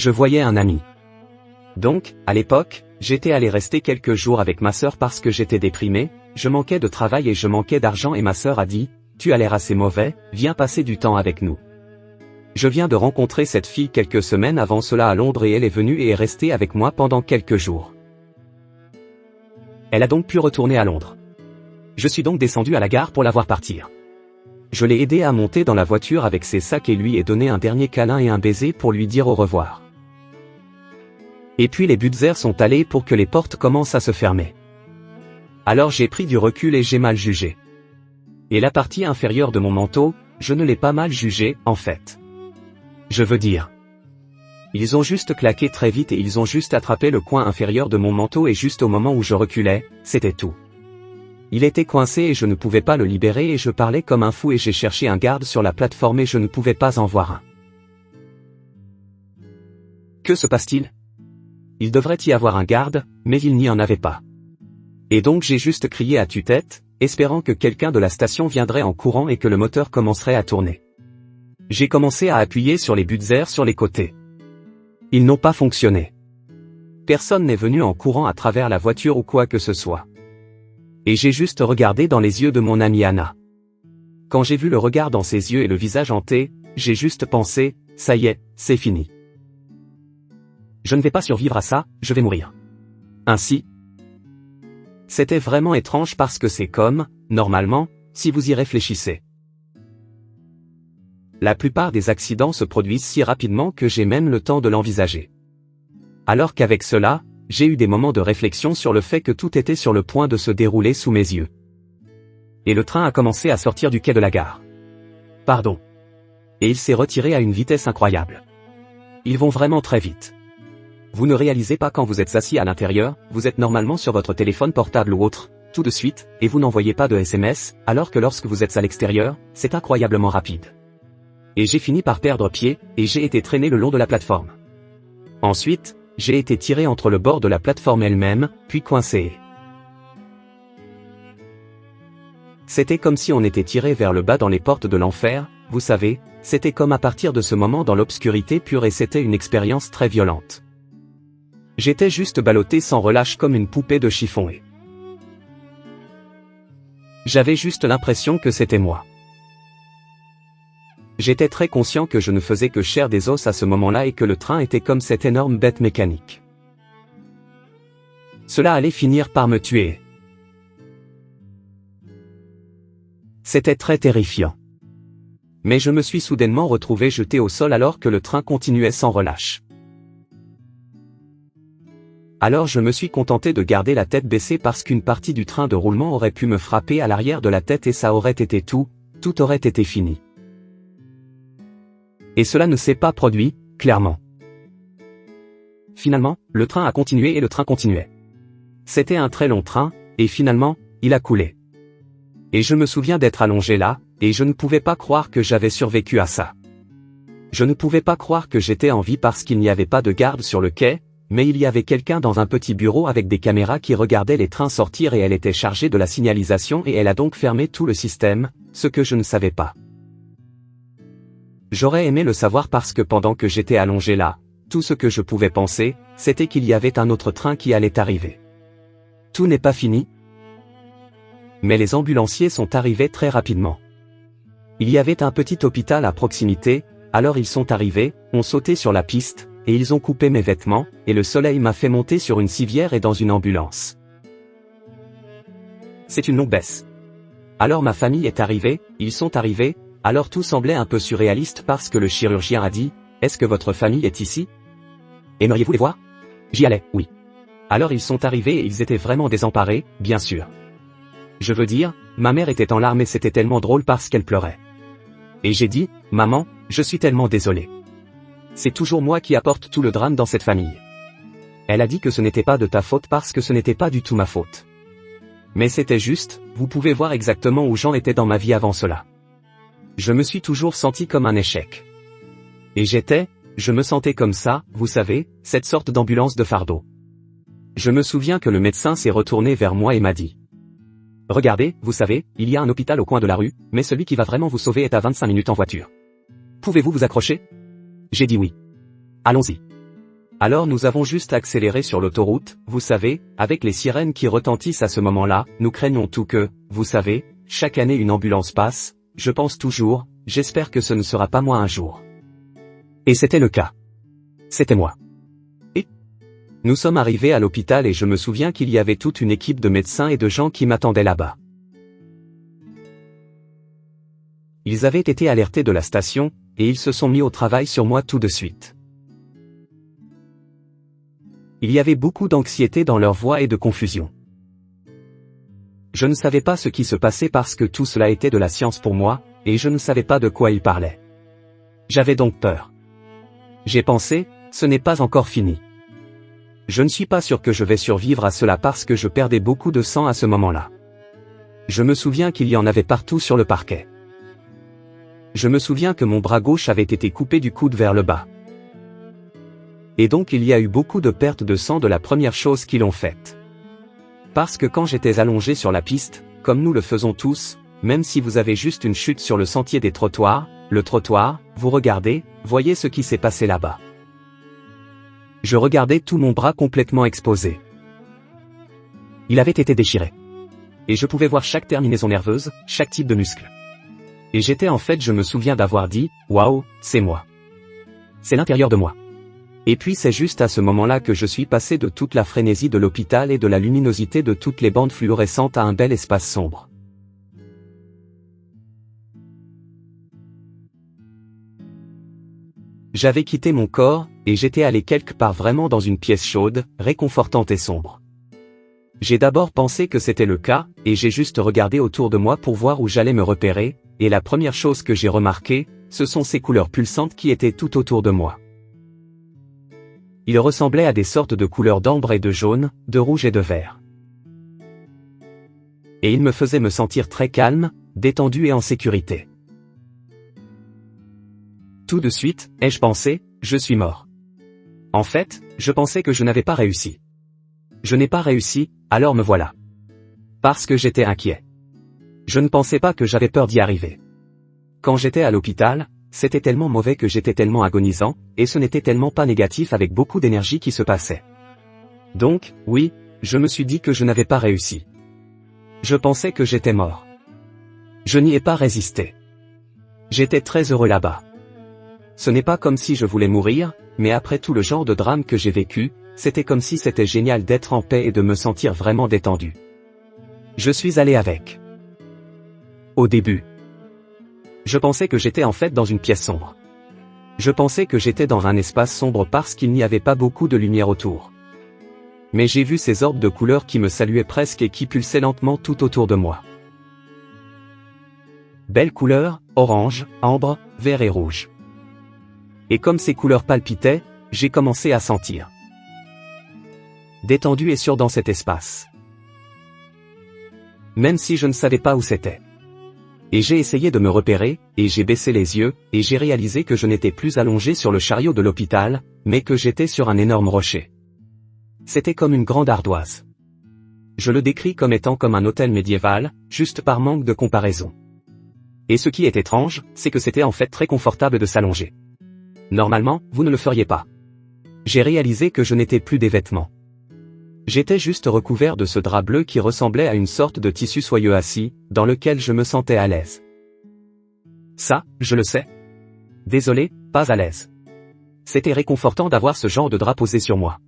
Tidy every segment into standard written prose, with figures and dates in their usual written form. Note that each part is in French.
Je voyais un ami. Donc, à l'époque, j'étais allé rester quelques jours avec ma sœur parce que j'étais déprimé, je manquais de travail et je manquais d'argent et ma sœur a dit, tu as l'air assez mauvais, viens passer du temps avec nous. Je viens de rencontrer cette fille quelques semaines avant cela à Londres et elle est venue et est restée avec moi pendant quelques jours. Elle a donc pu retourner à Londres. Je suis donc descendu à la gare pour la voir partir. Je l'ai aidé à monter dans la voiture avec ses sacs et lui ai donné un dernier câlin et un baiser pour lui dire au revoir. Et puis les Butzer sont allés pour que les portes commencent à se fermer. Alors j'ai pris du recul et j'ai mal jugé. Et la partie inférieure de mon manteau, je ne l'ai pas mal jugé, en fait. Je veux dire. Ils ont juste claqué très vite et ils ont juste attrapé le coin inférieur de mon manteau et juste au moment où je reculais, c'était tout. Il était coincé et je ne pouvais pas le libérer et je parlais comme un fou et j'ai cherché un garde sur la plateforme et je ne pouvais pas en voir un. Que se passe-t-il ? Il devrait y avoir un garde, mais il n'y en avait pas. Et donc j'ai juste crié à tue-tête, espérant que quelqu'un de la station viendrait en courant et que le moteur commencerait à tourner. J'ai commencé à appuyer sur les Butzer sur les côtés. Ils n'ont pas fonctionné. Personne n'est venu en courant à travers la voiture ou quoi que ce soit. Et j'ai juste regardé dans les yeux de mon amie Anna. Quand j'ai vu le regard dans ses yeux et le visage hanté, j'ai juste pensé, ça y est, c'est fini. Je ne vais pas survivre à ça, je vais mourir. Ainsi. C'était vraiment étrange parce que c'est comme, normalement, si vous y réfléchissez. La plupart des accidents se produisent si rapidement que j'ai même le temps de l'envisager. Alors qu'avec cela, j'ai eu des moments de réflexion sur le fait que tout était sur le point de se dérouler sous mes yeux. Et le train a commencé à sortir du quai de la gare. Pardon. Et il s'est retiré à une vitesse incroyable. Ils vont vraiment très vite. Vous ne réalisez pas quand vous êtes assis à l'intérieur, vous êtes normalement sur votre téléphone portable ou autre, tout de suite, et vous n'envoyez pas de SMS, alors que lorsque vous êtes à l'extérieur, c'est incroyablement rapide. Et j'ai fini par perdre pied, et j'ai été traîné le long de la plateforme. Ensuite, j'ai été tiré entre le bord de la plateforme elle-même, puis coincé. C'était comme si on était tiré vers le bas dans les portes de l'enfer, vous savez, c'était comme à partir de ce moment dans l'obscurité pure et c'était une expérience très violente. J'étais juste ballotté sans relâche comme une poupée de chiffon et j'avais juste l'impression que c'était moi. J'étais très conscient que je ne faisais que chair des os à ce moment-là et que le train était comme cette énorme bête mécanique. Cela allait finir par me tuer. C'était très terrifiant. Mais je me suis soudainement retrouvé jeté au sol alors que le train continuait sans relâche. Alors je me suis contenté de garder la tête baissée parce qu'une partie du train de roulement aurait pu me frapper à l'arrière de la tête et ça aurait été tout aurait été fini. Et cela ne s'est pas produit, clairement. Finalement, le train a continué et le train continuait. C'était un très long train, et finalement, il a coulé. Et je me souviens d'être allongé là, et je ne pouvais pas croire que j'avais survécu à ça. Je ne pouvais pas croire que j'étais en vie parce qu'il n'y avait pas de garde sur le quai, mais il y avait quelqu'un dans un petit bureau avec des caméras qui regardait les trains sortir et elle était chargée de la signalisation et elle a donc fermé tout le système, ce que je ne savais pas. J'aurais aimé le savoir parce que pendant que j'étais allongé là, tout ce que je pouvais penser, c'était qu'il y avait un autre train qui allait arriver. Tout n'est pas fini. Mais les ambulanciers sont arrivés très rapidement. Il y avait un petit hôpital à proximité, alors ils sont arrivés, ont sauté sur la piste, et ils ont coupé mes vêtements, et le soleil m'a fait monter sur une civière et dans une ambulance. C'est une longue baisse. Alors ma famille est arrivée, ils sont arrivés, alors tout semblait un peu surréaliste parce que le chirurgien a dit, « Est-ce que votre famille est ici? Aimeriez-vous les voir ?» J'y allais, oui. Alors ils sont arrivés et ils étaient vraiment désemparés, bien sûr. Je veux dire, ma mère était en larmes et c'était tellement drôle parce qu'elle pleurait. Et j'ai dit, « Maman, je suis tellement désolé. C'est toujours moi qui apporte tout le drame dans cette famille. » Elle a dit que ce n'était pas de ta faute parce que ce n'était pas du tout ma faute. Mais c'était juste, vous pouvez voir exactement où j'en étais dans ma vie avant cela. Je me suis toujours senti comme un échec. Et je me sentais comme ça, vous savez, cette sorte d'ambulance de fardeau. Je me souviens que le médecin s'est retourné vers moi et m'a dit, « Regardez, vous savez, il y a un hôpital au coin de la rue, mais celui qui va vraiment vous sauver est à 25 minutes en voiture. Pouvez-vous vous accrocher ?» J'ai dit oui. « Allons-y. » Alors nous avons juste accéléré sur l'autoroute, vous savez, avec les sirènes qui retentissent à ce moment-là, nous craignons tout que, vous savez, chaque année une ambulance passe, je pense toujours, j'espère que ce ne sera pas moi un jour. Et c'était le cas. C'était moi. Et nous sommes arrivés à l'hôpital et je me souviens qu'il y avait toute une équipe de médecins et de gens qui m'attendaient là-bas. Ils avaient été alertés de la station, et ils se sont mis au travail sur moi tout de suite. Il y avait beaucoup d'anxiété dans leur voix et de confusion. Je ne savais pas ce qui se passait parce que tout cela était de la science pour moi, et je ne savais pas de quoi ils parlaient. J'avais donc peur. J'ai pensé, ce n'est pas encore fini. Je ne suis pas sûr que je vais survivre à cela parce que je perdais beaucoup de sang à ce moment-là. Je me souviens qu'il y en avait partout sur le parquet. Je me souviens que mon bras gauche avait été coupé du coude vers le bas. Et donc il y a eu beaucoup de pertes de sang de la première chose qu'ils ont faite. Parce que quand j'étais allongé sur la piste, comme nous le faisons tous, même si vous avez juste une chute sur le sentier des trottoirs, le trottoir, vous regardez, voyez ce qui s'est passé là-bas. Je regardais tout mon bras complètement exposé. Il avait été déchiré. Et je pouvais voir chaque terminaison nerveuse, chaque type de muscle. Et j'étais en fait, je me souviens d'avoir dit, waouh, c'est moi. C'est l'intérieur de moi. Et puis c'est juste à ce moment-là que je suis passé de toute la frénésie de l'hôpital et de la luminosité de toutes les bandes fluorescentes à un bel espace sombre. J'avais quitté mon corps, et j'étais allé quelque part vraiment dans une pièce chaude, réconfortante et sombre. J'ai d'abord pensé que c'était le cas, et j'ai juste regardé autour de moi pour voir où j'allais me repérer, et la première chose que j'ai remarquée, ce sont ces couleurs pulsantes qui étaient tout autour de moi. Ils ressemblaient à des sortes de couleurs d'ambre et de jaune, de rouge et de vert. Et ils me faisaient me sentir très calme, détendu et en sécurité. Tout de suite, ai-je pensé, je suis mort. En fait, je pensais que je n'avais pas réussi. Je n'ai pas réussi, alors me voilà. Parce que j'étais inquiet. Je ne pensais pas que j'avais peur d'y arriver. Quand j'étais à l'hôpital, c'était tellement mauvais que j'étais tellement agonisant, et ce n'était tellement pas négatif avec beaucoup d'énergie qui se passait. Donc, oui, je me suis dit que je n'avais pas réussi. Je pensais que j'étais mort. Je n'y ai pas résisté. J'étais très heureux là-bas. Ce n'est pas comme si je voulais mourir, mais après tout le genre de drame que j'ai vécu, c'était comme si c'était génial d'être en paix et de me sentir vraiment détendu. Je suis allé avec. Au début, je pensais que j'étais en fait dans une pièce sombre. Je pensais que j'étais dans un espace sombre parce qu'il n'y avait pas beaucoup de lumière autour. Mais j'ai vu ces orbes de couleurs qui me saluaient presque et qui pulsaient lentement tout autour de moi. Belles couleurs, orange, ambre, vert et rouge. Et comme ces couleurs palpitaient, j'ai commencé à sentir détendu et sûr dans cet espace. Même si je ne savais pas où c'était. Et j'ai essayé de me repérer, et j'ai baissé les yeux, et j'ai réalisé que je n'étais plus allongé sur le chariot de l'hôpital, mais que j'étais sur un énorme rocher. C'était comme une grande ardoise. Je le décris comme étant comme un hôtel médiéval, juste par manque de comparaison. Et ce qui est étrange, c'est que c'était en fait très confortable de s'allonger. Normalement, vous ne le feriez pas. J'ai réalisé que je n'étais plus des vêtements. J'étais juste recouvert de ce drap bleu qui ressemblait à une sorte de tissu soyeux assis, dans lequel je me sentais à l'aise. Ça, je le sais. Désolé, pas à l'aise. C'était réconfortant d'avoir ce genre de drap posé sur moi.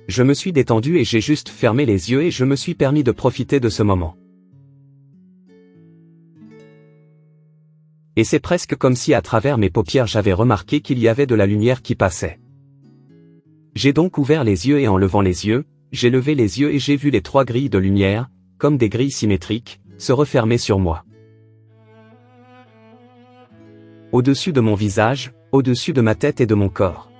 Je me suis détendu et j'ai juste fermé les yeux et je me suis permis de profiter de ce moment. Et c'est presque comme si à travers mes paupières j'avais remarqué qu'il y avait de la lumière qui passait. J'ai donc ouvert les yeux et en levant les yeux, j'ai levé les yeux et j'ai vu les 3 grilles de lumière, comme des grilles symétriques, se refermer sur moi. Au-dessus de mon visage, au-dessus de ma tête et de mon corps.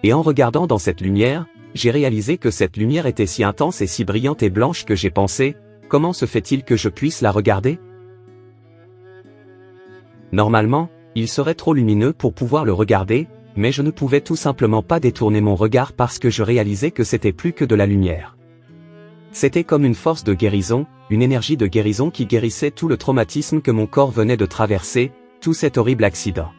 Et en regardant dans cette lumière, j'ai réalisé que cette lumière était si intense et si brillante et blanche que j'ai pensé, comment se fait-il que je puisse la regarder ? Normalement, il serait trop lumineux pour pouvoir le regarder, mais je ne pouvais tout simplement pas détourner mon regard parce que je réalisais que c'était plus que de la lumière. C'était comme une force de guérison, une énergie de guérison qui guérissait tout le traumatisme que mon corps venait de traverser, tout cet horrible accident.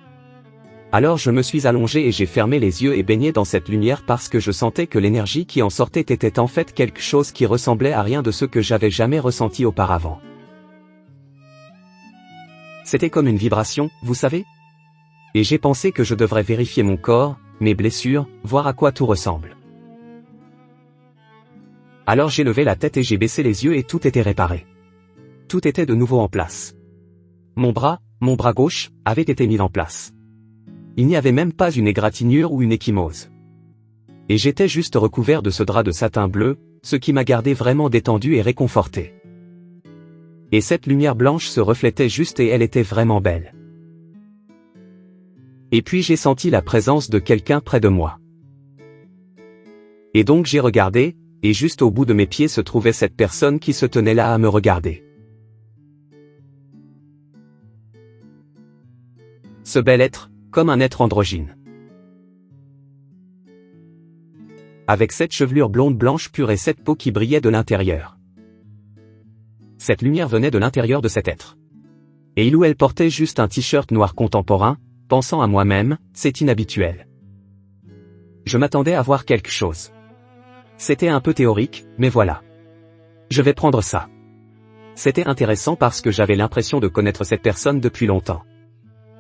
Alors je me suis allongé et j'ai fermé les yeux et baigné dans cette lumière parce que je sentais que l'énergie qui en sortait était en fait quelque chose qui ressemblait à rien de ce que j'avais jamais ressenti auparavant. C'était comme une vibration, vous savez? Et j'ai pensé que je devrais vérifier mon corps, mes blessures, voir à quoi tout ressemble. Alors j'ai levé la tête et j'ai baissé les yeux et tout était réparé. Tout était de nouveau en place. Mon bras gauche, avait été mis en place. Il n'y avait même pas une égratignure ou une ecchymose. Et j'étais juste recouvert de ce drap de satin bleu, ce qui m'a gardé vraiment détendu et réconforté. Et cette lumière blanche se reflétait juste et elle était vraiment belle. Et puis j'ai senti la présence de quelqu'un près de moi. Et donc j'ai regardé, et juste au bout de mes pieds se trouvait cette personne qui se tenait là à me regarder. Ce bel être, comme un être androgyne. Avec cette chevelure blonde blanche pure et cette peau qui brillait de l'intérieur. Cette lumière venait de l'intérieur de cet être. Et il ou elle portait juste un t-shirt noir contemporain, pensant à moi-même, c'est inhabituel. Je m'attendais à voir quelque chose. C'était un peu théorique, mais voilà. Je vais prendre ça. C'était intéressant parce que j'avais l'impression de connaître cette personne depuis longtemps.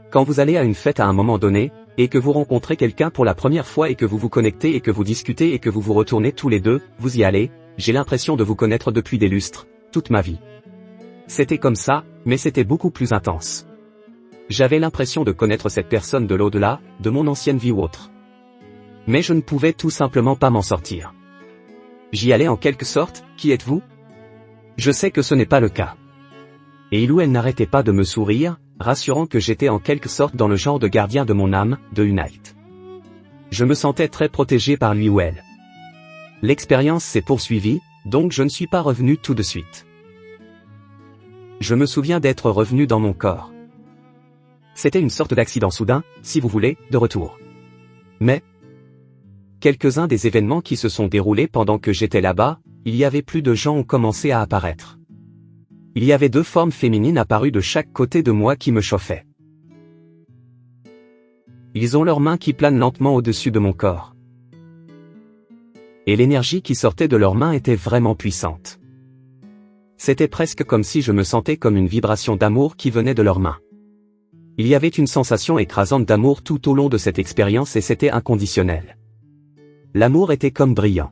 Quand vous allez à une fête à un moment donné, et que vous rencontrez quelqu'un pour la première fois et que vous vous connectez et que vous discutez et que vous vous retournez tous les deux, vous y allez, j'ai l'impression de vous connaître depuis des lustres, toute ma vie. C'était comme ça, mais c'était beaucoup plus intense. J'avais l'impression de connaître cette personne de l'au-delà, de mon ancienne vie ou autre. Mais je ne pouvais tout simplement pas m'en sortir. J'y allais en quelque sorte, qui êtes-vous? Je sais que ce n'est pas le cas. Et il ou elle n'arrêtait pas de me sourire, rassurant que j'étais en quelque sorte dans le genre de gardien de mon âme, de Unite. Je me sentais très protégé par lui ou elle. L'expérience s'est poursuivie, donc je ne suis pas revenu tout de suite. Je me souviens d'être revenu dans mon corps. C'était une sorte d'accident soudain, si vous voulez, de retour. Mais, quelques-uns des événements qui se sont déroulés pendant que j'étais là-bas, il y avait plus de gens ont commencé à apparaître. Il y avait 2 formes féminines apparues de chaque côté de moi qui me chauffaient. Ils ont leurs mains qui planent lentement au-dessus de mon corps. Et l'énergie qui sortait de leurs mains était vraiment puissante. C'était presque comme si je me sentais comme une vibration d'amour qui venait de leurs mains. Il y avait une sensation écrasante d'amour tout au long de cette expérience et c'était inconditionnel. L'amour était comme brillant.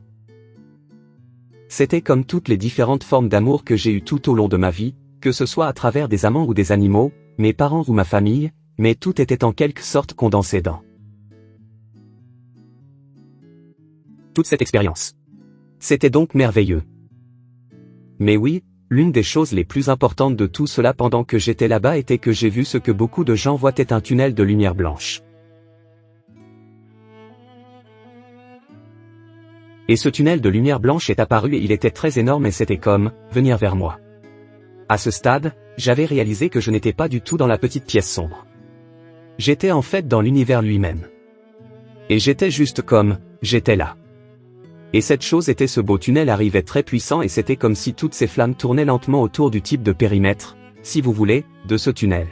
C'était comme toutes les différentes formes d'amour que j'ai eues tout au long de ma vie, que ce soit à travers des amants ou des animaux, mes parents ou ma famille, mais tout était en quelque sorte condensé dans toute cette expérience. C'était donc merveilleux. Mais oui, l'une des choses les plus importantes de tout cela pendant que j'étais là-bas était que j'ai vu ce que beaucoup de gens voient être un tunnel de lumière blanche. Et ce tunnel de lumière blanche est apparu et il était très énorme et c'était comme, venir vers moi. À ce stade, j'avais réalisé que je n'étais pas du tout dans la petite pièce sombre. J'étais en fait dans l'univers lui-même. Et j'étais juste comme, j'étais là. Et cette chose était ce beau tunnel arrivait très puissant et c'était comme si toutes ces flammes tournaient lentement autour du type de périmètre, si vous voulez, de ce tunnel.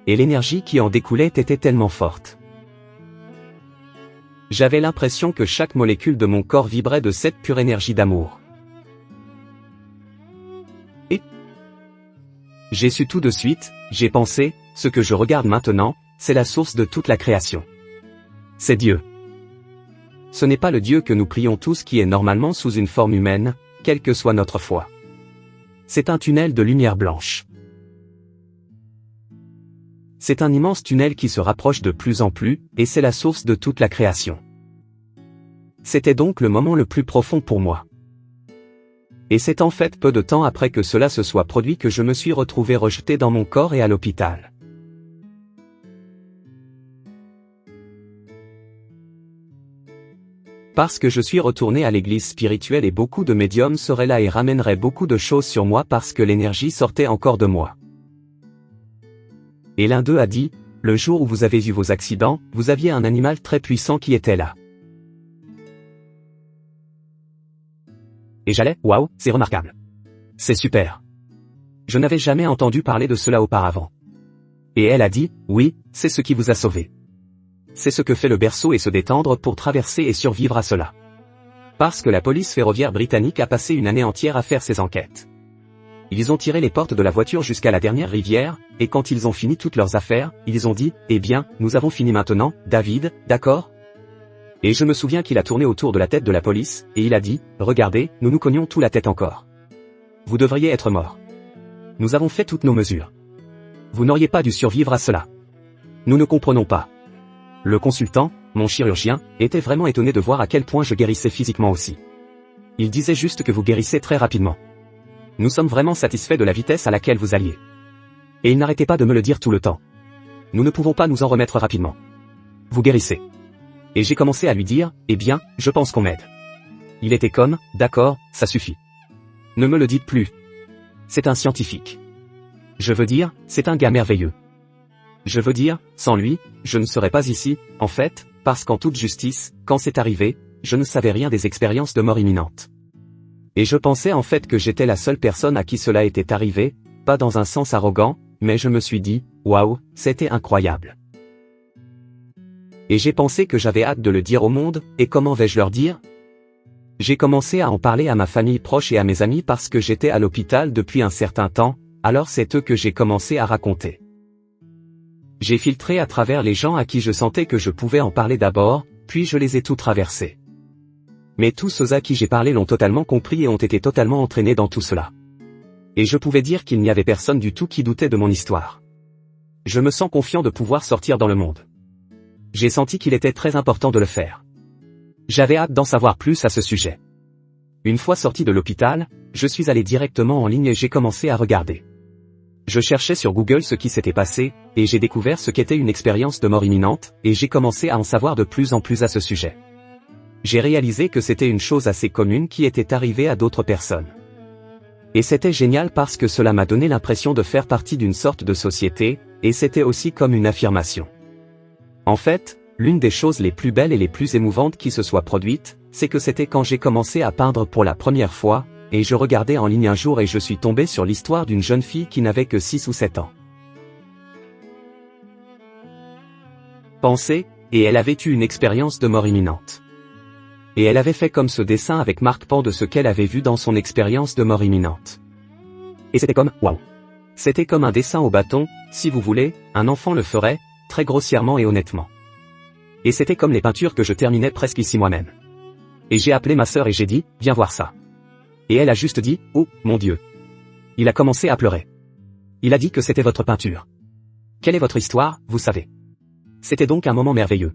Et l'énergie qui en découlait était tellement forte. J'avais l'impression que chaque molécule de mon corps vibrait de cette pure énergie d'amour. Et j'ai su tout de suite, j'ai pensé, ce que je regarde maintenant, c'est la source de toute la création. C'est Dieu. Ce n'est pas le Dieu que nous prions tous qui est normalement sous une forme humaine, quelle que soit notre foi. C'est un tunnel de lumière blanche. C'est un immense tunnel qui se rapproche de plus en plus, et c'est la source de toute la création. C'était donc le moment le plus profond pour moi. Et c'est en fait peu de temps après que cela se soit produit que je me suis retrouvé rejeté dans mon corps et à l'hôpital. Parce que je suis retourné à l'église spirituelle et beaucoup de médiums seraient là et ramèneraient beaucoup de choses sur moi parce que l'énergie sortait encore de moi. Et l'un d'eux a dit, le jour où vous avez eu vos accidents, vous aviez un animal très puissant qui était là. Et j'allais, waouh, c'est remarquable. C'est super. Je n'avais jamais entendu parler de cela auparavant. Et elle a dit, oui, c'est ce qui vous a sauvé. C'est ce que fait le berceau et se détendre pour traverser et survivre à cela. Parce que la police ferroviaire britannique a passé une année entière à faire ses enquêtes. Ils ont tiré les portes de la voiture jusqu'à la dernière rivière, et quand ils ont fini toutes leurs affaires, ils ont dit, eh bien, nous avons fini maintenant, David, d'accord ? Et je me souviens qu'il a tourné autour de la tête de la police, et il a dit, regardez, nous nous cognions tout la tête encore. Vous devriez être mort. Nous avons fait toutes nos mesures. Vous n'auriez pas dû survivre à cela. Nous ne comprenons pas. Le consultant, mon chirurgien, était vraiment étonné de voir à quel point je guérissais physiquement aussi. Il disait juste que vous guérissez très rapidement. Nous sommes vraiment satisfaits de la vitesse à laquelle vous alliez. Et il n'arrêtait pas de me le dire tout le temps. Nous ne pouvons pas nous en remettre rapidement. Vous guérissez. Et j'ai commencé à lui dire, eh bien, je pense qu'on m'aide. Il était comme, d'accord, ça suffit. Ne me le dites plus. C'est un scientifique. Je veux dire, c'est un gars merveilleux. Je veux dire, sans lui, je ne serais pas ici, en fait, parce qu'en toute justice, quand c'est arrivé, je ne savais rien des expériences de mort imminente. Et je pensais en fait que j'étais la seule personne à qui cela était arrivé, pas dans un sens arrogant, mais je me suis dit, waouh, c'était incroyable. Et j'ai pensé que j'avais hâte de le dire au monde, et comment vais-je leur dire ? J'ai commencé à en parler à ma famille proche et à mes amis parce que j'étais à l'hôpital depuis un certain temps, alors c'est eux que j'ai commencé à raconter. J'ai filtré à travers les gens à qui je sentais que je pouvais en parler d'abord, puis je les ai tous traversés. Mais tous ceux à qui j'ai parlé l'ont totalement compris et ont été totalement entraînés dans tout cela. Et je pouvais dire qu'il n'y avait personne du tout qui doutait de mon histoire. Je me sens confiant de pouvoir sortir dans le monde. J'ai senti qu'il était très important de le faire. J'avais hâte d'en savoir plus à ce sujet. Une fois sorti de l'hôpital, je suis allé directement en ligne et j'ai commencé à regarder. Je cherchais sur Google ce qui s'était passé, et j'ai découvert ce qu'était une expérience de mort imminente, et j'ai commencé à en savoir de plus en plus à ce sujet. J'ai réalisé que c'était une chose assez commune qui était arrivée à d'autres personnes. Et c'était génial parce que cela m'a donné l'impression de faire partie d'une sorte de société, et c'était aussi comme une affirmation. En fait, l'une des choses les plus belles et les plus émouvantes qui se soient produites, c'est que c'était quand j'ai commencé à peindre pour la première fois, et je regardais en ligne un jour et je suis tombé sur l'histoire d'une jeune fille qui n'avait que 6 ou 7 ans. Pensez, et elle avait eu une expérience de mort imminente. Et elle avait fait comme ce dessin avec marque-pan de ce qu'elle avait vu dans son expérience de mort imminente. Et c'était comme, waouh. C'était comme un dessin au bâton, si vous voulez, un enfant le ferait, très grossièrement et honnêtement. Et c'était comme les peintures que je terminais presque ici moi-même. Et j'ai appelé ma sœur et j'ai dit, viens voir ça. Et elle a juste dit, oh, mon Dieu. Il a commencé à pleurer. Il a dit que c'était votre peinture. Quelle est votre histoire, vous savez. C'était donc un moment merveilleux.